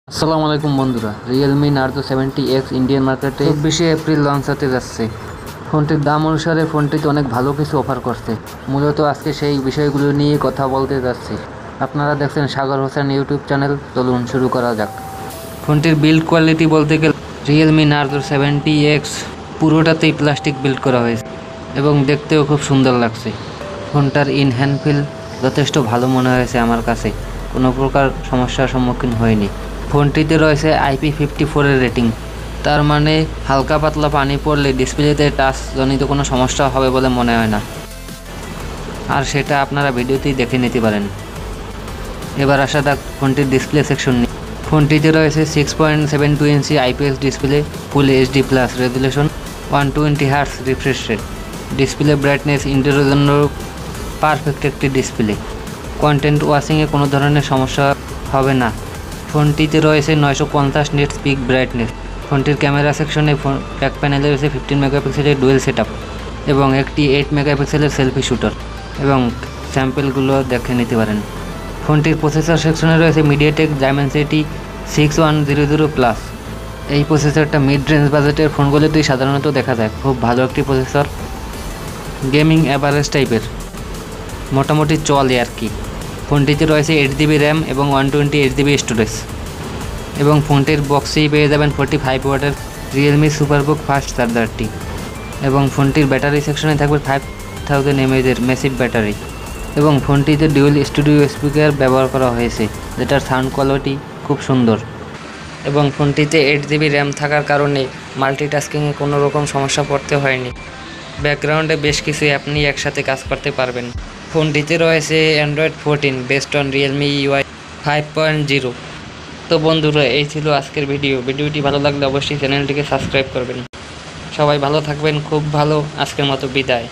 আসসালামু আলাইকুম বন্ধুরা, রিয়েলমি নার্জো 70X ইন্ডিয়ান মার্কেটে 24 এপ্রিল লঞ্চ হতে যাচ্ছে। ফোনটির দাম অনুসারে ফোনটিতে অনেক ভালো কিছু অফার করছে। মূলত আজকে সেই বিষয়গুলো নিয়ে কথা বলতে যাচ্ছি। আপনারা দেখছেন সাগর হোসেন ইউটিউব চ্যানেল। চলুন শুরু করা যাক। ফোনটির বিল্ড কোয়ালিটি বলতে গেলে রিয়েলমি নার্জো 70X পুরোটাতেই প্লাস্টিক বিল্ড করা হয়েছে এবং দেখতেও খুব সুন্দর লাগছে। ফোনটার ইন হ্যান্ড ফিল যথেষ্ট ভালো মনে হয়েছে আমার কাছে, কোনো প্রকার সমস্যার সম্মুখীন হয়নি। ফোনটিতে রয়েছে IP54 এর রেটিং, তার মানে হালকা পাতলা পানি পড়লে ডিসপ্লেতে টাচ জনিত কোনো সমস্যা হবে বলে মনে হয় না, আর সেটা আপনারা ভিডিওতেই দেখে নিতে পারেন। এবার আসা যাক ফোনটির ডিসপ্লে সেকশন নিয়ে। ফোনটিতে রয়েছে 6.72 inch IPS display, full HD plus resolution, 120 hertz refresh rate. Display brightness ইন্ডোরের জন্য পারফেক্ট একটি ডিসপ্লে। কন্টেন্ট ওয়াচিংয়ে কোনো ধরনের সমস্যা হবে না। ফোনটিতে রয়েছে 950 নিট পিক ব্রাইটনেস। ফোনটির ক্যামেরা সেকশনে ব্যাক প্যানেলে রয়েছে 15 মেগাপিক্সেলের ডুয়েল সেটআপ এবং একটি 8 মেগাপিক্সেলের সেলফি শুটার, এবং স্যাম্পলগুলো দেখে নিতে পারেন। ফোনটির প্রসেসর সেকশনে রয়েছে মিডিয়াটেক ডাইমেনসিটি 6100 প্লাস। এই প্রসেসরটা মিড রেঞ্জ বাজেটের ফোনগুলোতেই সাধারণত দেখা যায়। খুব ভালো একটি প্রসেসর, গেমিং অ্যাভারেজ টাইপের, মোটামুটি চলে আর কি। ফোনটিতে রয়েছে 8GB র্যাম এবং 128GB স্টোরেজ, এবং ফোনটির বক্সেই পেয়ে যাবেন 45 ওয়াটের রিয়েলমি সুপারবুক ফাস্ট চার্জারটি, এবং ফোনটির ব্যাটারি সেকশনে থাকবে 5000 mAh ম্যাসিভ ব্যাটারি, এবং ফোনটিতে ডুয়েল স্টুডিও স্পিকার ব্যবহার করা হয়েছে, যেটার সাউন্ড কোয়ালিটি খুব সুন্দর। এবং ফোনটিতে 8GB র্যাম থাকার কারণে মাল্টিটাস্কিংয়ে কোনো রকম সমস্যা পড়তে হয়নি। ব্যাকগ্রাউন্ডে বেশ কিছু অ্যাপ নিয়ে একসাথে কাজ করতে পারবেন। ফোনটিতে রয়েছে Android 14 based on Realme UI 5.0। তো বন্ধুরা, এই ছিল আজকের ভিডিওটি ভালো লাগলে অবশ্যই চ্যানেলটিকে সাবস্ক্রাইব করবেন। সবাই ভালো থাকবেন, খুব ভালো। আজকের মতো বিদায়।